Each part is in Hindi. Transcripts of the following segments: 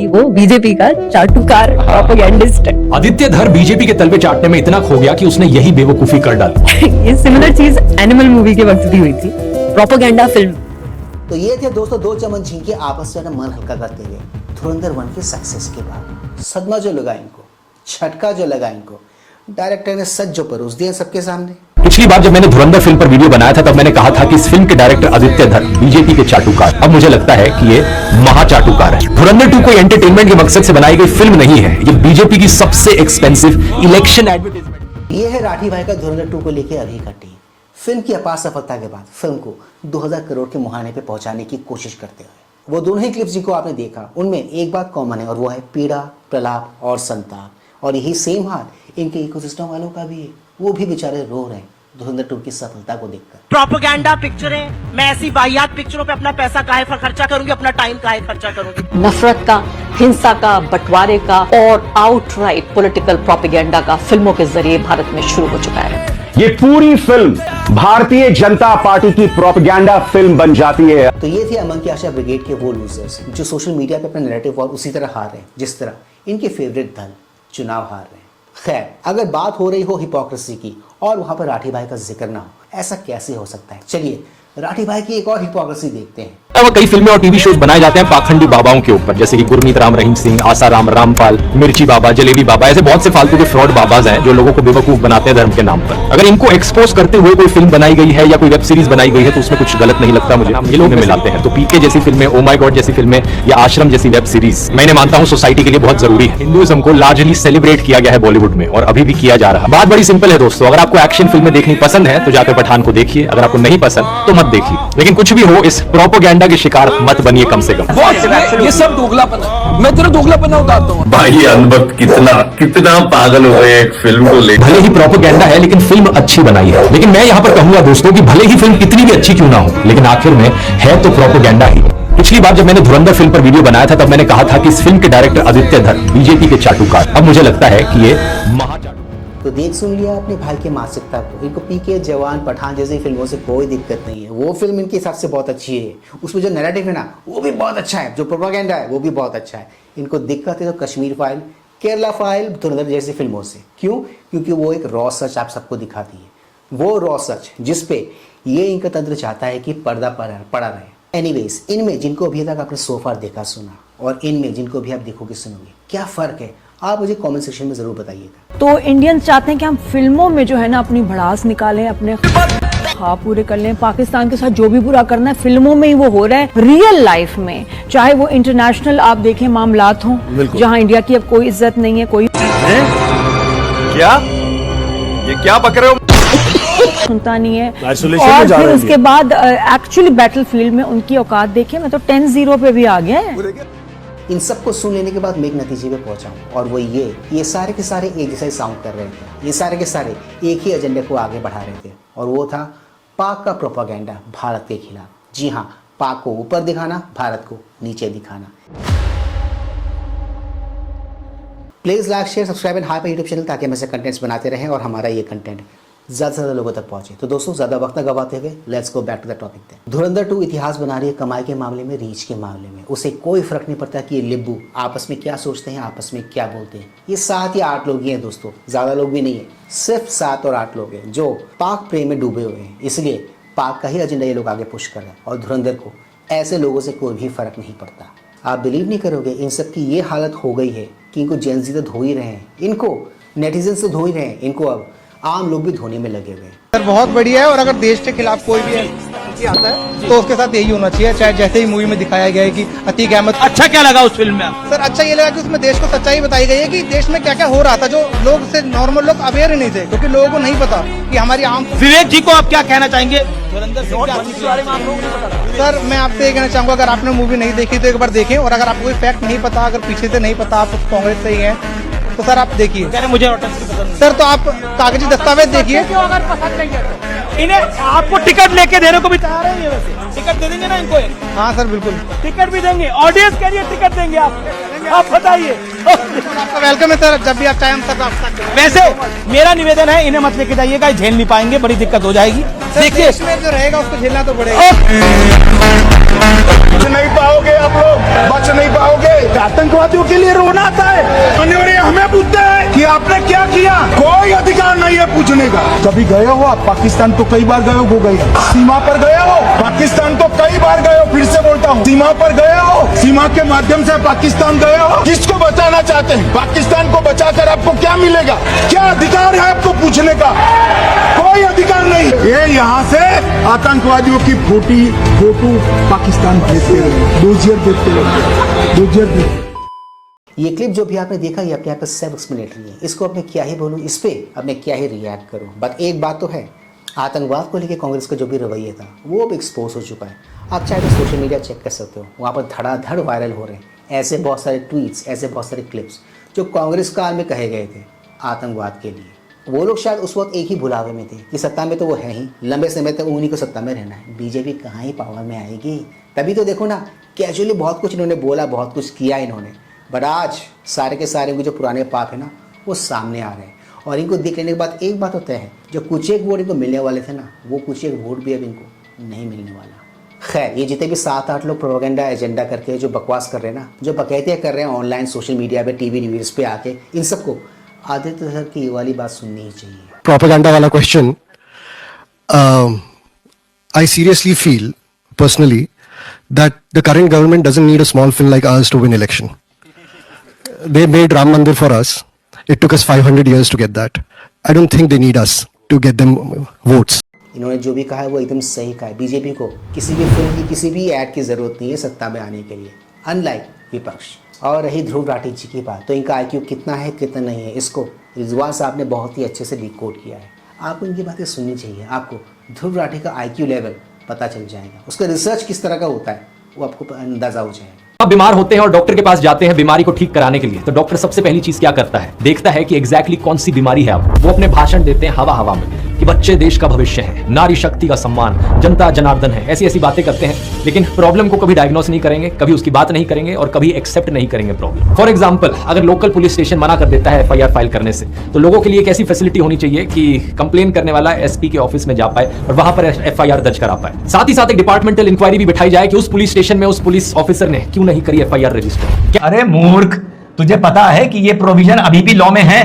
वो बीजेपी का चाटुकार प्रोपेगेंडिस्ट। आदित्य धर बीजेपी के तलवे चाटने में इतना खो गया कि उसने यही बेवकूफी कर डाली। ये सिमिलर चीज एनिमल मूवी के वक्त भी हुई थी, प्रोपेगेंडा फिल्म। तो ये थे दोस्तों दो चमन झिंके आपस में मन हल्का करते हुए धुरंधर 1 की सक्सेस के बाद। सदमा जो लगा इनको, झटका जो लगा इनको, डायरेक्टर ने सच जो परोस दिया सबके सामने। पिछली बार जब मैंने धुरंधर फिल्म पर वीडियो बनाया था तब मैंने कहा था कि इस फिल्म के डायरेक्टर आदित्य धर बीजेपी के चाटुकार। अब मुझे लगता है कि ये महाचाटुकार है। धुरंधर 2 कोई एंटरटेनमेंट के मकसद से बनाई गई फिल्म नहीं है, ये बीजेपी की सबसे एक्सपेंसिव इलेक्शन एडवर्टाइजमेंट। ये है राठी भाई का धुरंधर 2 को लेकर अभी का टीम। फिल्म की अपार सफलता के बाद फिल्म को 2000 करोड़ के मुहाने पे पहुंचाने की कोशिश करते हुए वो दोनों ही क्लिप्स जिनको आपने देखा उनमें एक बात कॉमन है और वो है पीड़ा, प्रलाप और संताप। और यही सेम हाल इनके इकोसिस्टम वालों का भी है, वो भी बेचारे रो रहे हैं धुरंधर 2 की सफलता को देखकर। प्रोपेगेंडा पिक्चर है, मैं ऐसी वाहियात पिक्चरों पे अपना पैसा काहे खर्चा करूंगी, अपना टाइम काहे खर्चा करूंगी। नफरत का, हिंसा का, बंटवारे का और आउटराइट पॉलिटिकल प्रोपेगेंडा का फिल्मों के जरिए भारत में शुरू हो चुका है। ये पूरी फिल्म भारतीय जनता पार्टी की प्रोपेगेंडा फिल्म बन जाती है। तो ये थे अमन की आशा ब्रिगेड के वो लूजर्स जो सोशल मीडिया पे अपना नैरेटिव वॉर उसी तरह हार रहे हैं जिस तरह इनके फेवरेट दल चुनाव हार रहे हैं। खैर, अगर बात हो रही हो हिपोक्रेसी की और वहां पर राठी भाई का जिक्र ना हो, ऐसा कैसे हो सकता है? चलिए राठी भाई की एक और हिपोक्रेसी देखते हैं। कई फिल्में और टीवी शोज बनाए जाते हैं पाखंडी बाबाओं के ऊपर, जैसे कि गुरमीत राम, रहीम सिंह, आसाराम, रामपाल, मिर्ची बाबा, जलेबी बाबा, ऐसे बहुत से फालतू के फ्रॉड बाबाज हैं जो लोगों को बेवकूफ बनाते हैं धर्म के नाम पर। अगर इनको एक्सपोज करते हुए कोई फिल्म बनाई गई है या कोई वेब सीरीज बनाई गई है तो उसमें कुछ गलत नहीं लगता मुझे। ये लोग मिलाते हैं तो पीके जैसी फिल्में, ओ माय गॉड जैसी फिल्में या आश्रम जैसी वेब सीरीज मैंने मानता हूँ सोसाइटी के लिए बहुत जरूरी है। हिंदुइज्म को लार्जली सेलिब्रेट किया गया है बॉलीवुड में और अभी भी किया जा रहा है। बात बड़ी सिंपल है दोस्तों, अगर आपको एक्शन फिल्में देखनी पसंद है तो जाकर पठान को देखिए, अगर आपको नहीं पसंद तो मत देखिए। लेकिन कुछ भी हो, इस प्रोपेगेंडा के शिकार मत बनिए कम से कम। ये सब दोगलापन है, मैं तेरा दोगलापन उतारता हूँ। भाई अनुभव कितना पागल हो गए एक फिल्म को लेकर। भले ही प्रोपेगेंडा है लेकिन फिल्म अच्छी बनाई है। लेकिन मैं यहाँ पर कहूंगा दोस्तों कि भले ही फिल्म कितनी भी अच्छी क्यों ना हो, लेकिन आखिर में है तो प्रोपेगेंडा ही। पिछली बार जब मैंने धुरंधर फिल्म पर वीडियो बनाया था तब मैंने कहा था कि इस फिल्म के डायरेक्टर आदित्य धर बीजेपी के चाटुकार। अब मुझे लगता है कि ये महाचाटुकार। तो देख सुन लिया अपने भाई की मानसिकता को। इनको पीके, जवान, पठान जैसी फिल्मों से कोई दिक्कत नहीं है। वो फिल्म इनके हिसाब से बहुत अच्छी है, उसमें जो नैरेटिव है ना वो भी बहुत अच्छा है, जो प्रोपेगेंडा है वो भी बहुत अच्छा है। इनको दिक्कत है तो कश्मीर फाइल, केरला फाइल, धुरंधर जैसी फिल्मों से। क्यों? क्योंकि वो एक रॉ सच आप सबको दिखाती है, वो रॉ सच जिसपे ये इनका तंत्र चाहता है कि पर्दा पड़ा रहे। एनीवेज, इनमें जिनको अभी तक आपने सो फार देखा सुना और इनमें जिनको भी आप देखोगे सुनोगे, क्या फर्क है आप मुझे कमेंट सेक्शन में जरूर बताइएगा। तो इंडियंस चाहते हैं कि हम फिल्मों में जो है ना अपनी भड़ास निकालें, अपने ख्वाब पूरे कर लें। पाकिस्तान के साथ जो भी बुरा करना है फिल्मों में ही वो हो रहा है। रियल लाइफ में चाहे वो इंटरनेशनल आप देखें मामलात हों जहां इंडिया की अब कोई इज्जत नहीं है, कोई क्या ये क्या बक रहे हो? सुनता नहीं है। और फिर उसके बाद एक्चुअली बैटल फील्ड में उनकी औकात देखें, मैं तो 10-0 पे भी आ गया है। इन सबको सुन लेने के बाद मैं एक नतीजे पे पहुंचा हूं और वो ये सारे के सारे एक जैसा ही साउंड कर रहे थे। ये सारे के सारे एक ही एजेंडे को आगे बढ़ा रहे थे और वो था पाक का प्रोपेगेंडा भारत के खिलाफ। जी हाँ, पाक को ऊपर दिखाना, भारत को नीचे दिखाना। Please like, share, subscribe and high पे यूट्यूब चैनल ताकि हम ऐसे कंटेंट्स बनाते रहें और हमारा ये कंटेंट ज़्यादा से ज़्यादा लोगों तक पहुंचे। तो दोस्तों ज़्यादा वक्त न गवाते हुए let's go back to the topic. Dhurandhar 2 इतिहास बना रही है कमाई के मामले में, रीच के मामले में। उसे कोई फर्क नहीं पड़ता कि ये लिब्बू आपस में क्या सोचते हैं, आपस में क्या बोलते हैं। ये 7 या 8 लोग ही हैं दोस्तों, ज़्यादा लोग भी नहीं है, सिर्फ 7 और 8 लोग हैं जो पाक प्रेम में डूबे हुए हैं। इसलिए पाक का ही एजेंडा ये लोग आगे पुश कर रहे हैं और धुरंधर को ऐसे लोगों से कोई भी फर्क नहीं पड़ता। आप बिलीव नहीं करोगे, इन सब की ये हालत हो गई है कि इनको जेनजी तो धो ही रहे हैं, इनको नेटिजन से धो ही रहे हैं, इनको अब आम लोग भी धोने में लगे हुए हैं। सर बहुत बढ़िया है और अगर देश के खिलाफ कोई भी आता है तो उसके साथ यही होना चाहिए। चाहे जैसे ही मूवी में दिखाया गया है कि अतीक अहमद। अच्छा क्या लगा उस फिल्म में? सर अच्छा ये लगा कि उसमें देश को सच्चाई बताई गई है कि देश में क्या क्या हो रहा था जो लोग से नॉर्मल लोग अवेयर ही नहीं थे, क्योंकि लोगों को नहीं पता कि हमारी आम। विवेक जी को आप क्या कहना चाहेंगे? सर मैं आपसे ये कहना चाहूंगा, अगर आपने मूवी नहीं देखी तो एक बार देखें और अगर आपको कोई फैक्ट नहीं पता, अगर पीछे से नहीं पता आप कांग्रेस से ही हैं तो सर आप देखिए। मुझे सर तो आप कागजी दस्तावेज देखिए। अगर पसंद नहीं है इन्हें, आपको टिकट लेके देने को भी तैयार है वैसे? टिकट दे देंगे ना इनको? हाँ सर बिल्कुल टिकट भी देंगे, ऑडियंस के लिए टिकट देंगे आप बताइए। आपका वेलकम है सर, जब भी आप चाहें हम सब आप सकते हैं। वैसे मेरा निवेदन है इन्हें मत लेके जाइएगा, झेल नहीं पाएंगे, बड़ी दिक्कत हो जाएगी। देखिए इसमें जो रहेगा उसको झेलना तो पड़ेगा। नहीं पाओगे आप लोग, बच नहीं पाओगे। आतंकवादियों कभी गए हो आप पाकिस्तान? तो कई बार गए हो गए। सीमा पर गए हो? पाकिस्तान तो कई बार गए हो। फिर से बोलता हूँ, सीमा पर गए हो? सीमा के माध्यम से पाकिस्तान गए हो? किसको बचाना चाहते हैं? पाकिस्तान को बचाकर आपको क्या मिलेगा? क्या अधिकार है आपको पूछने का? कोई अधिकार नहीं। ये यहाँ से आतंकवादियों की फोटो पाकिस्तान भेजते रहे, डोजियर देते रहे, डोजियर देते। ये क्लिप जो भी आपने देखा ये अपने आप में सेल्फ एक्सप्लेनेटरी है। इसको अपने क्या ही बोलूँ, इस पे अपने क्या ही रिएक्ट करूँ। बट एक बात तो है, आतंकवाद को लेकर कांग्रेस का जो भी रवैया था वो अब एक्सपोज हो चुका है। आप चाहे तो सोशल मीडिया चेक कर सकते हो, वहाँ पर धड़ाधड़ वायरल हो रहे हैं ऐसे बहुत सारे ट्वीट्स, ऐसे बहुत सारे क्लिप्स जो कांग्रेस काल में कहे गए थे आतंकवाद के लिए। वो लोग शायद उस वक्त एक ही भुलावे में थे कि सत्ता में तो वो है ही, लंबे समय तक उन्हीं को सत्ता में रहना है। बीजेपी कहाँ ही पावर में आएगी? तभी तो देखो ना, कैजुअली बहुत कुछ इन्होंने बोला, बहुत कुछ किया इन्होंने, बट आज सारे के सारे इनके जो पुराने पाप है ना वो सामने आ रहे हैं। और इनको देख लेने के बाद एक बात होता है, जो कुछ एक वोट इनको मिलने वाले थे ना, वो कुछ एक वोट भी अब इनको नहीं मिलने वाला। खैर, ये जितने भी 7-8 लोग प्रोपेगेंडा एजेंडा करके जो बकवास कर रहे हैं ना, जो बकैते कर रहे हैं ऑनलाइन सोशल मीडिया पे, टीवी न्यूज़ पे आके, इन सबको आदित्य सर की ये वाली बात सुननी ही चाहिए। प्रोपेगेंडा वाला question, I seriously feel personally that the current government doesn't need a small film like ours to win election. They made Ram Mandir for us. It took us 500 years to get that. I don't think they need us to get them votes. इन्होंने जो भी कहा है वो एकदम सही कहा है। बीजेपी को किसी भी फिल्म की, किसी भी ऐड की जरूरत नहीं है सत्ता में आने के लिए, अनलाइक विपक्ष। और रही ध्रुव राठी जी की बात, तो इनका IQ कितना है कितना नहीं है, इसको रिजवान साहब ने बहुत ही अच्छे से डिकोड किया है। आपको इनकी बातें सुननी चाहिए। आपको ध्रुव राठी का IQ लेवल पता चल जाएगा, उसका रिसर्च किस तरह का होता है वो आपको अंदाजा हो जाएगा। आप बीमार होते हैं और डॉक्टर के पास जाते हैं बीमारी को ठीक कराने के लिए, तो डॉक्टर सबसे पहली चीज क्या करता है? देखता है कि एग्जैक्टली कौन सी बीमारी है आपको। वो अपने भाषण देते हैं हवा हवा में कि बच्चे देश का भविष्य है, नारी शक्ति का सम्मान, जनता जनार्दन है, ऐसी ऐसी बातें करते हैं, लेकिन प्रॉब्लम को कभी डायग्नोस नहीं करेंगे, कभी उसकी बात नहीं करेंगे और कभी एक्सेप्ट नहीं करेंगे प्रॉब्लम। फॉर एग्जाम्पल, अगर लोकल पुलिस स्टेशन मना कर देता है FIR फाइल करने से, तो लोगों के लिए एक ऐसी फैसिलिटी होनी चाहिए कि कंप्लेन करने वाला SP के ऑफिस में जा पाए और वहां पर FIR दर्ज करा पाए। साथ ही साथ एक डिपार्टमेंटल इंक्वायरी भी बिठाई जाए कि उस पुलिस स्टेशन में उस पुलिस ऑफिसर ने क्यों नहीं करी FIR रजिस्टर। अरे मूर्ख, तुझे पता है कि ये प्रोविजन अभी भी लॉ में है?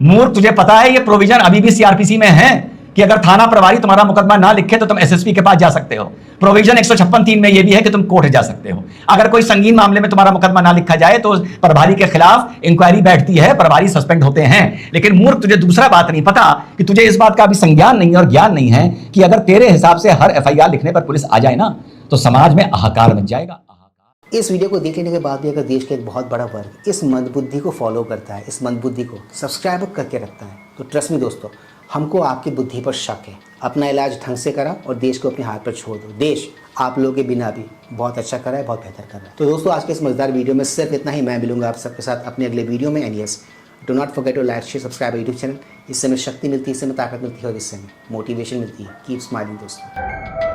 मूर्ख, तुझे पता है ये प्रोविजन अभी भी CRPC में है कि अगर थाना प्रभारी तुम्हारा मुकदमा ना लिखे तो तुम SSP के पास जा सकते हो। प्रोविजन 156(3) में ये भी है कि तुम कोर्ट जा सकते हो। अगर कोई संगीन मामले में तुम्हारा मुकदमा ना लिखा जाए तो प्रभारी के खिलाफ इंक्वायरी बैठती है, प्रभारी सस्पेंड होते हैं। लेकिन मूर्ख, तुझे दूसरा बात नहीं पता कि तुझे इस बात का भी संज्ञान नहीं और ज्ञान नहीं है कि अगर तेरे हिसाब से हर FIR लिखने पर पुलिस आ जाए ना तो समाज में हाहाकार मच जाएगा। इस वीडियो को देख लेने के बाद भी अगर देश का एक बहुत बड़ा वर्ग इस मंदबुद्धि को फॉलो करता है, इस मंदबुद्धि को सब्सक्राइब करके रखता है, तो ट्रस्ट मी दोस्तों, हमको आपकी बुद्धि पर शक है। अपना इलाज ढंग से करा और देश को अपने हाथ पर छोड़ दो। देश आप लोगों के बिना भी बहुत अच्छा कर रहा है, बहुत बेहतर कर रहा है। तो दोस्तों, आज के इस मजेदार वीडियो में सिर्फ इतना ही। मैं मिलूंगा आप सबके साथ अपने अगले वीडियो में। And yes, do not forget to like, share, subscribe YouTube channel. इससे हमें शक्ति मिलती है, इससे हमें ताकत मिलती है और इससे हमें मोटिवेशन मिलती है। कीप स्माइलिंग दोस्तों।